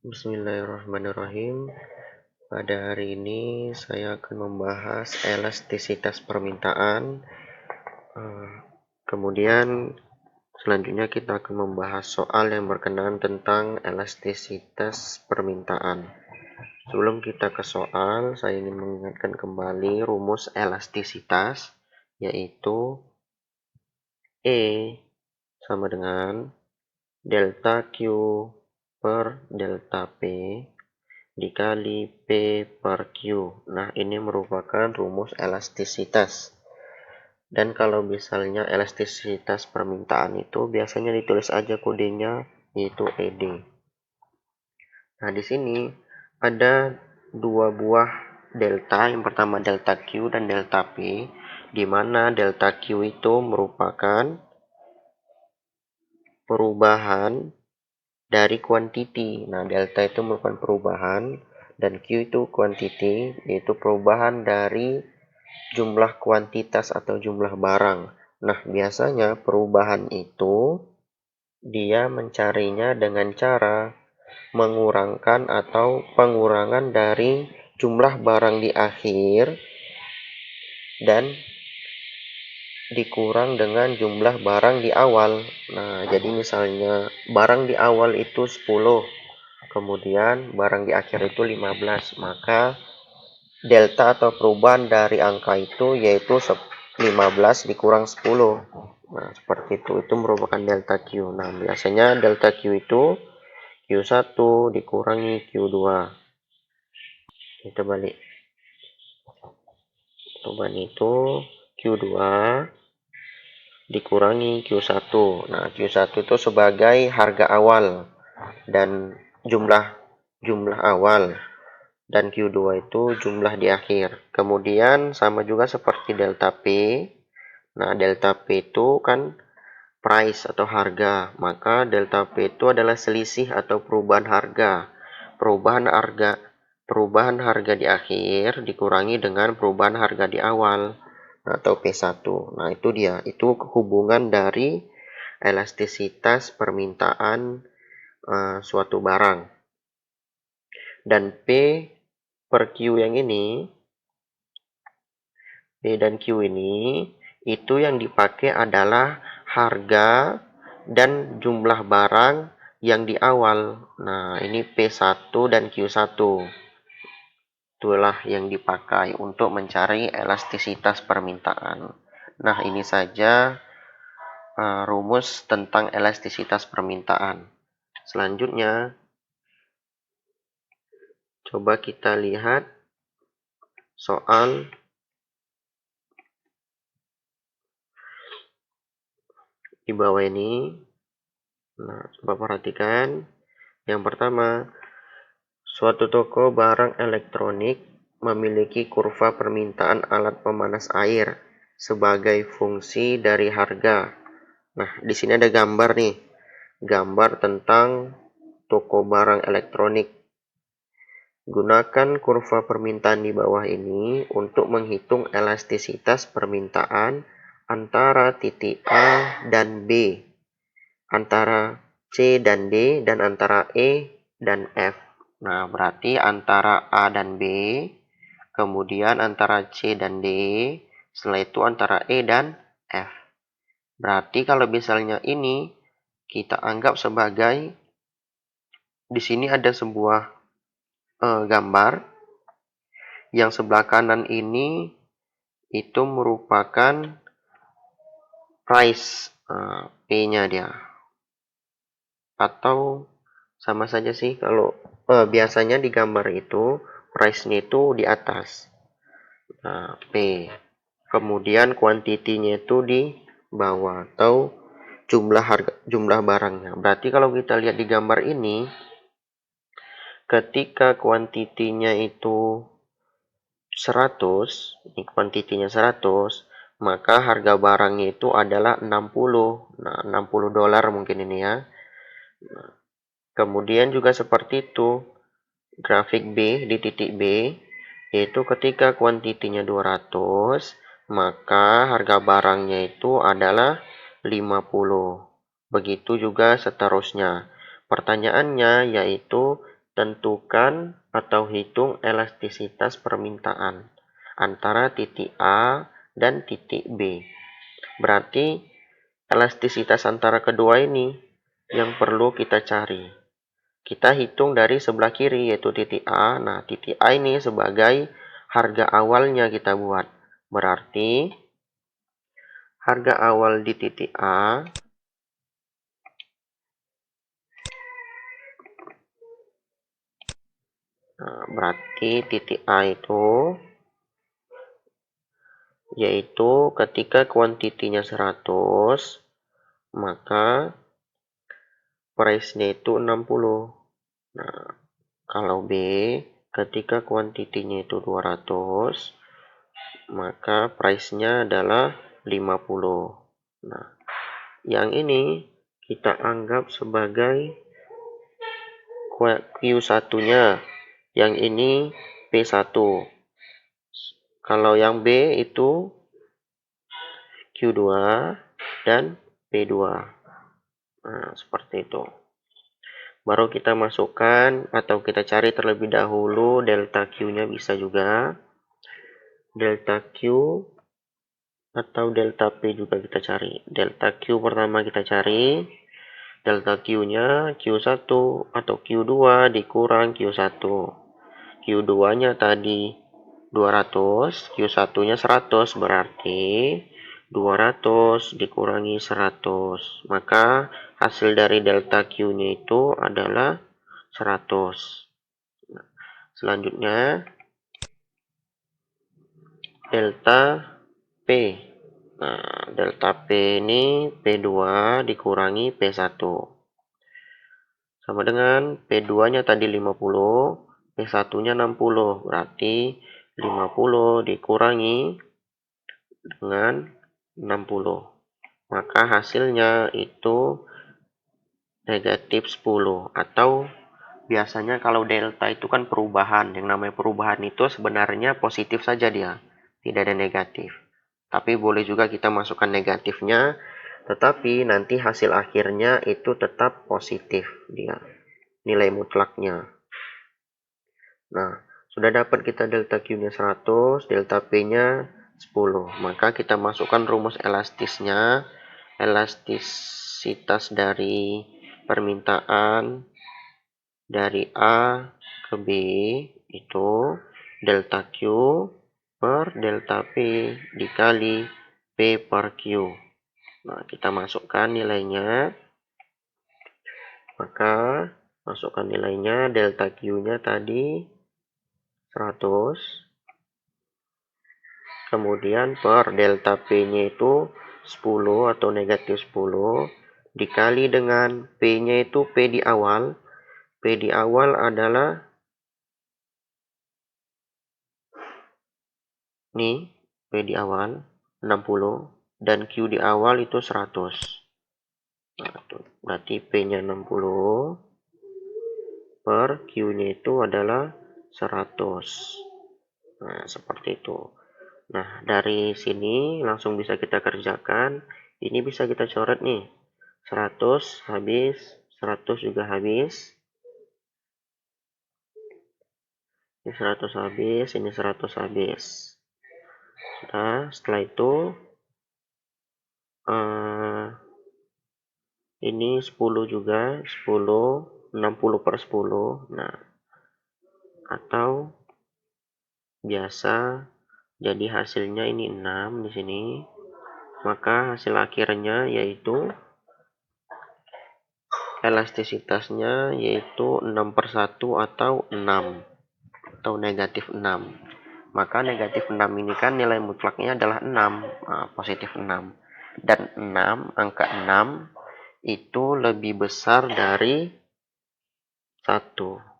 Bismillahirrahmanirrahim. Pada hari ini saya akan membahas elastisitas permintaan. Kemudian selanjutnya kita akan membahas soal yang berkenaan tentang elastisitas permintaan. Sebelum kita ke soal, saya ingin mengingatkan kembali rumus elastisitas, yaitu E sama dengan delta Q per delta P dikali P per Q. Nah, ini merupakan rumus elastisitas. Dan kalau misalnya elastisitas permintaan itu biasanya ditulis aja kodenya, yaitu ED. Nah, di sini ada dua buah delta. Yang pertama delta Q dan delta P, di mana delta Q itu merupakan perubahan dari quantity. Nah, delta itu merupakan perubahan dan Q itu quantity, yaitu perubahan dari jumlah kuantitas atau jumlah barang. Nah, biasanya perubahan itu dia mencarinya dengan cara mengurangkan atau pengurangan dari jumlah barang di akhir dan dikurang dengan jumlah barang di awal. Nah, jadi misalnya barang di awal itu 10, kemudian barang di akhir itu 15, maka delta atau perubahan dari angka itu yaitu 15 dikurang 10. Nah, seperti itu merupakan delta Q. Nah, biasanya delta Q itu Q1 dikurangi Q2. Kita balik. Perubahan itu Q2 dikurangi Q1. Nah, Q1 itu sebagai harga awal dan jumlah awal, dan Q2 itu jumlah di akhir. Kemudian sama juga seperti delta P. Nah, delta P itu kan price atau harga, maka delta P itu adalah selisih atau perubahan harga. Perubahan harga di akhir dikurangi dengan perubahan harga di awal atau P1. Nah, itu dia. Itu hubungan dari elastisitas permintaan suatu barang. Dan P per Q yang ini, P dan Q ini, itu yang dipakai adalah harga dan jumlah barang yang di awal. Nah, ini P1 dan Q1. Itulah yang dipakai untuk mencari elastisitas permintaan. Nah, ini saja rumus tentang elastisitas permintaan. Selanjutnya, coba kita lihat soal di bawah ini. Nah, coba perhatikan. Yang pertama, suatu toko barang elektronik memiliki kurva permintaan alat pemanas air sebagai fungsi dari harga. Nah, di sini ada gambar nih. Gambar tentang toko barang elektronik. Gunakan kurva permintaan di bawah ini untuk menghitung elastisitas permintaan antara titik A dan B, antara C dan D, dan antara E dan F. Nah, berarti antara A dan B, kemudian antara C dan D, setelah itu antara E dan F. Berarti kalau misalnya ini kita anggap sebagai, di sini ada sebuah gambar yang sebelah kanan ini itu merupakan price, P-nya dia. Atau sama saja sih, kalau biasanya di gambar itu price-nya itu di atas. Nah, P. Kemudian kuantitinya itu di bawah atau jumlah barangnya. Berarti kalau kita lihat di gambar ini, ketika kuantitinya itu 100, ini kuantitinya 100, maka harga barangnya itu adalah 60. Nah, $60 mungkin ini ya. Nah, kemudian juga seperti itu grafik B di titik B, yaitu ketika kuantitinya 200, maka harga barangnya itu adalah 50. Begitu juga seterusnya. Pertanyaannya yaitu tentukan atau hitung elastisitas permintaan antara titik A dan titik B. Berarti elastisitas antara kedua ini yang perlu kita cari. Kita hitung dari sebelah kiri yaitu titik A. Nah, titik A ini sebagai harga awalnya kita buat. Berarti harga awal di titik A berarti titik A itu yaitu ketika kuantitinya 100, maka price-nya itu 60. Nah, kalau B ketika kuantitinya itu 200, maka price-nya adalah 50. Nah, yang ini kita anggap sebagai Q1-nya. Yang ini P1. Kalau yang B itu Q2 dan P2. Nah, seperti itu. Baru kita masukkan atau kita cari terlebih dahulu delta Q-nya bisa juga. Delta Q atau delta P juga kita cari. Delta Q pertama kita cari. Delta Q-nya Q1 atau Q2 dikurang Q1. Q2-nya tadi 200, Q1-nya 100, berarti 200 dikurangi 100. Maka hasil dari delta Q-nya itu adalah 100. Selanjutnya delta P. Nah, delta P ini P2 dikurangi P1. Sama dengan P2-nya tadi 50, P1-nya 60. Berarti 50 dikurangi dengan 60. Maka hasilnya itu negatif 10. Atau biasanya kalau delta itu kan perubahan. Yang namanya perubahan itu sebenarnya positif saja dia. Tidak ada negatif. Tapi boleh juga kita masukkan negatifnya. Tetapi nanti hasil akhirnya itu tetap positif dia. Nilai mutlaknya. Nah, sudah dapat kita delta Q-nya 100, delta P-nya 10. Maka kita masukkan rumus elastisnya. Elastisitas dari permintaan dari A ke B itu delta Q per delta P dikali P per Q. Nah, kita masukkan nilainya. Maka masukkan nilainya delta Q-nya tadi 100. Kemudian per delta P-nya itu 10 atau negatif 10 dikali dengan P-nya itu P di awal. P di awal adalah nih, P di awal 60 dan Q di awal itu 100. Nah, berarti P-nya 60 per Q-nya itu adalah 100. Nah, seperti itu. Nah, dari sini langsung bisa kita kerjakan. Ini bisa kita coret nih. 100 habis, 100 juga habis. Ini 100 habis, ini 100 habis. Sudah, setelah itu ini 10 juga, 10, 60 per 10. Nah, atau biasa jadi hasilnya ini 6 di sini. Maka hasil akhirnya yaitu elastisitasnya yaitu 6 per 1 atau 6 atau negatif 6. Maka negatif 6 ini kan nilai mutlaknya adalah 6, positif 6. Dan 6, angka 6 itu lebih besar dari 1.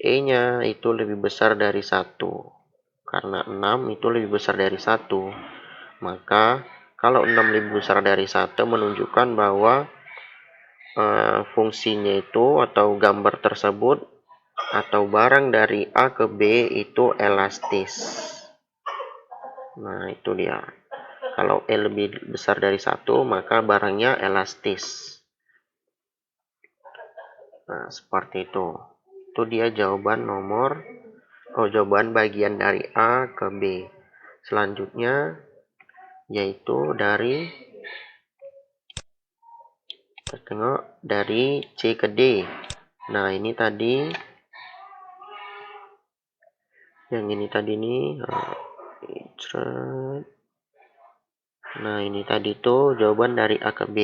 E-nya itu lebih besar dari 1. Karena 6 itu lebih besar dari 1. Maka kalau 6 lebih besar dari 1 menunjukkan bahwa fungsinya itu atau gambar tersebut atau barang dari A ke B itu elastis. Nah, itu dia. Kalau E lebih besar dari 1, maka barangnya elastis. Nah, seperti itu. Itu dia jawaban jawaban bagian dari A ke B. Selanjutnya yaitu dari kita tengok dari C ke D. Nah, ini tadi yang ini tadi nih. Nah, ini tadi tuh jawaban dari A ke B.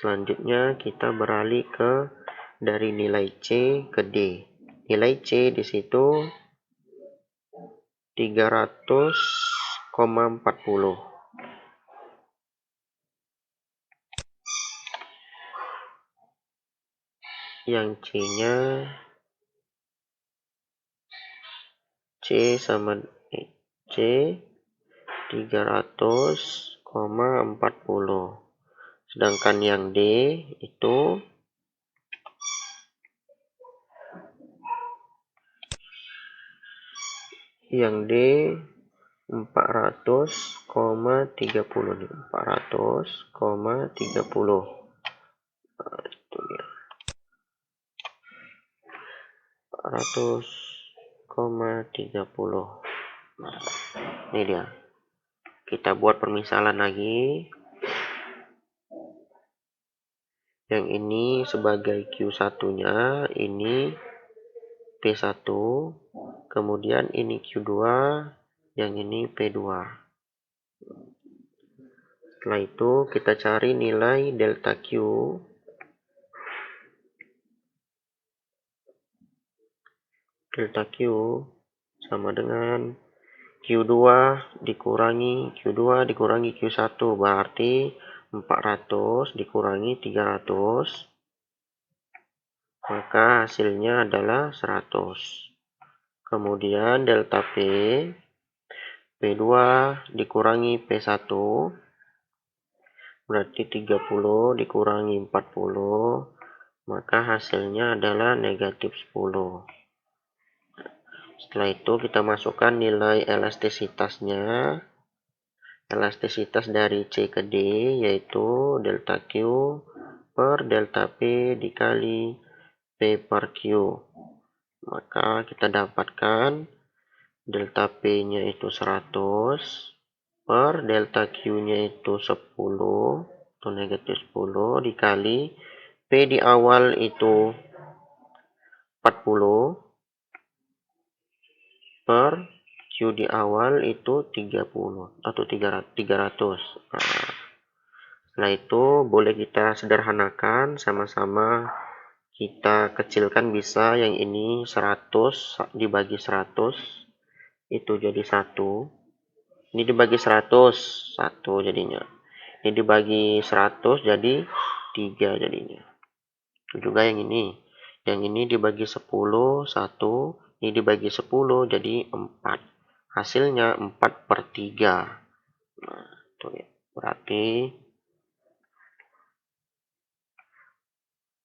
Selanjutnya kita beralih ke dari nilai C ke D. Nilai C di situ 300,40. Yang C-nya C sama C 300,40. Sedangkan yang D itu yang D 400,30 nih, 400,30. Nah, itu dia. 400,30. Nah, ini dia. Kita buat permisalan lagi. Yang ini sebagai Q1-nya, ini P1, kemudian ini Q2, yang ini P2. Setelah itu kita cari nilai delta Q. Delta Q sama dengan Q2 dikurangi Q1 berarti 400 dikurangi 300, maka hasilnya adalah 100. Kemudian delta P2 dikurangi P1 berarti 30 dikurangi 40, maka hasilnya adalah negatif 10. Setelah itu kita masukkan nilai elastisitasnya. Elastisitas dari C ke D yaitu delta Q per delta P dikali P per Q. Maka kita dapatkan delta P-nya itu 100 per delta Q-nya itu 10 atau negatif 10 dikali P di awal itu 40 per Q di awal itu 30 atau 300. Nah, setelah itu boleh kita sederhanakan sama-sama, kita kecilkan bisa. Yang ini 100 dibagi 100 itu jadi 1. Ini dibagi 100, 1 jadinya. Ini dibagi 100 jadi 3 jadinya. Juga yang ini. Yang ini dibagi 10, 1. Ini dibagi 10 jadi 4. Hasilnya 4/3. Nah, itu ya. Berarti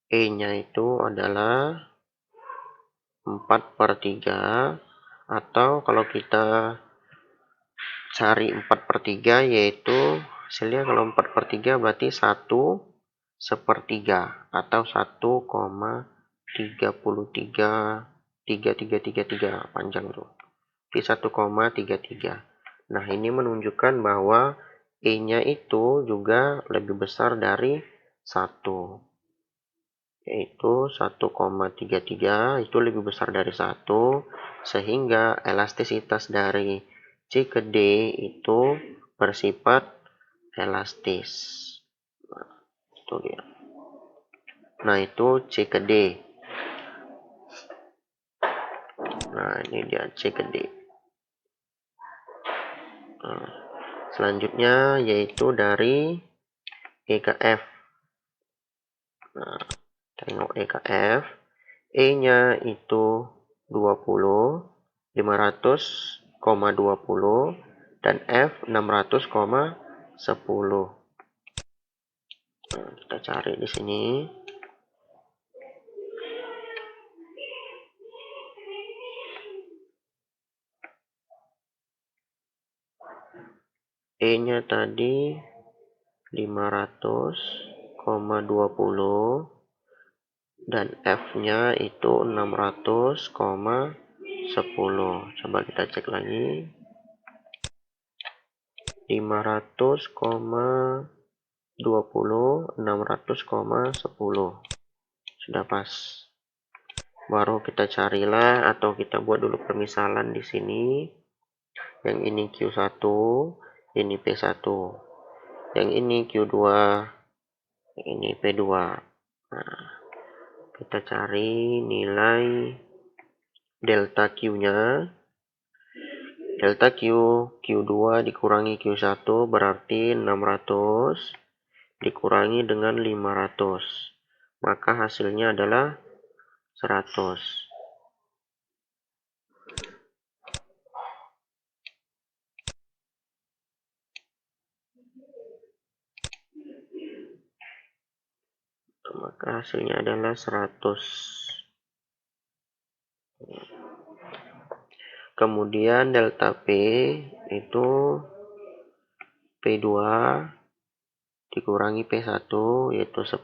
E-nya itu adalah 4/3, atau kalau kita cari 4/3 yaitu hasilnya, kalau 4/3 berarti 1/1 atau 1,3333 panjang tuh. Di 1,33. Nah, ini menunjukkan bahwa E-nya itu juga lebih besar dari 1. Yaitu 1,33 itu lebih besar dari 1, sehingga elastisitas dari C ke D itu bersifat elastis. Nah, itu dia. Nah, itu C ke D. Nah, ini dia C ke D. Nah, selanjutnya yaitu dari E ke F. Nah, tengok E ke F. E-nya itu 20, 500,20, dan F 600,10. Nah, kita cari di sini. E-nya tadi 500,20, dan F-nya itu 600,10. Coba kita cek lagi. 500,20, 600,10. Sudah pas. Baru kita carilah atau kita buat dulu permisalan di sini. Yang ini Q1, ini P1. Yang ini Q2, ini P2. Nah, kita cari nilai delta Q-nya. Delta Q, Q2 dikurangi Q1 berarti 600 dikurangi dengan 500. Maka hasilnya adalah 100. Maka hasilnya adalah 100. Kemudian delta P itu P2 dikurangi P1 yaitu 10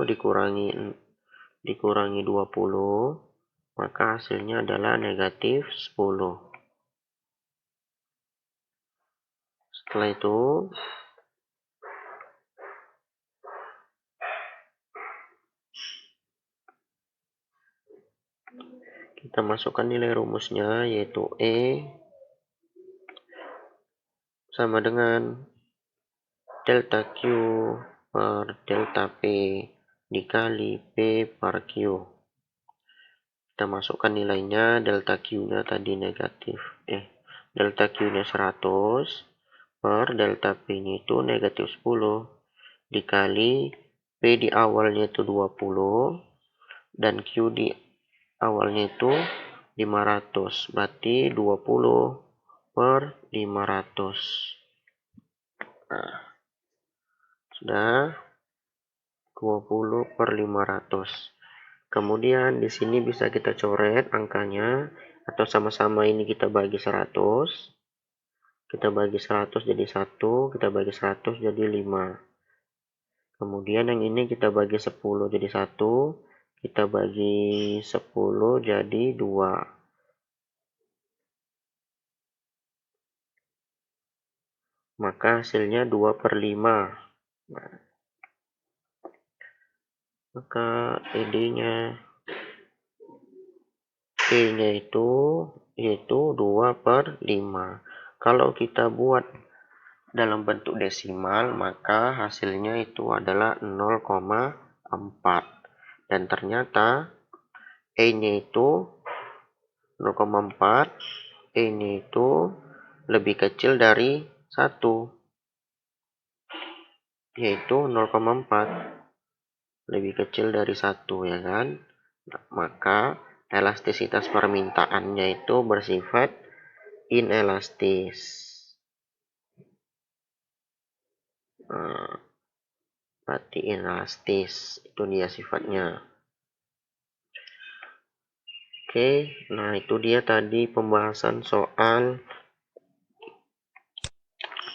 dikurangi 20, maka hasilnya adalah negatif 10. Setelah itu kita masukkan nilai rumusnya yaitu E sama dengan delta Q per delta P dikali P per Q. Kita masukkan nilainya, delta Q-nya tadi negatif. Delta Q-nya 100 per delta P-nya itu negatif 10 dikali P di awalnya itu 20 dan Q di awalnya itu 500. Berarti 20 per 500. Nah, sudah 20 per 500. Kemudian di sini bisa kita coret angkanya atau sama-sama ini kita bagi 100. Kita bagi 100 jadi 1, kita bagi 100 jadi 5. Kemudian yang ini kita bagi 10 jadi 1, kita bagi 10 jadi 2. Maka hasilnya 2 per 5. Nah, maka E-nya itu yaitu 2 per 5. Kalau kita buat dalam bentuk desimal, maka hasilnya itu adalah 0,4. Dan ternyata E-nya itu 0,4, E-nya itu lebih kecil dari 1, yaitu 0,4. Lebih kecil dari 1, ya kan? Nah, maka elastisitas permintaannya itu bersifat inelastis. Berarti inelastis, itu dia sifatnya. Oke, nah itu dia tadi pembahasan soal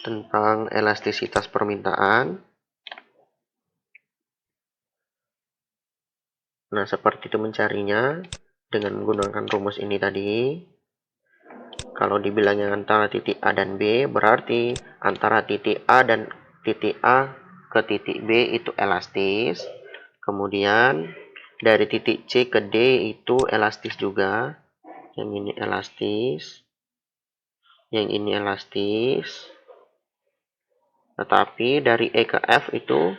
tentang elastisitas permintaan. Nah, seperti itu mencarinya dengan menggunakan rumus ini tadi. Kalau dibilangnya antara titik A dan B, berarti antara titik A dan titik A ke titik B itu elastis. Kemudian dari titik C ke D itu elastis juga. Yang ini elastis. Yang ini elastis. Tetapi dari E ke F itu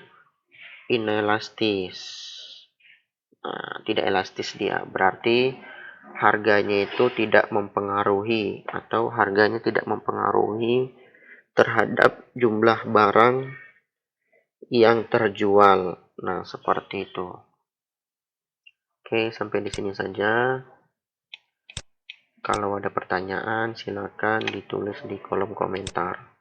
inelastis. Nah, tidak elastis dia. Berarti harganya itu tidak mempengaruhi atau harganya tidak mempengaruhi terhadap jumlah barang yang terjual. Nah, seperti itu. Oke, sampai di sini saja. Kalau ada pertanyaan, silakan ditulis di kolom komentar.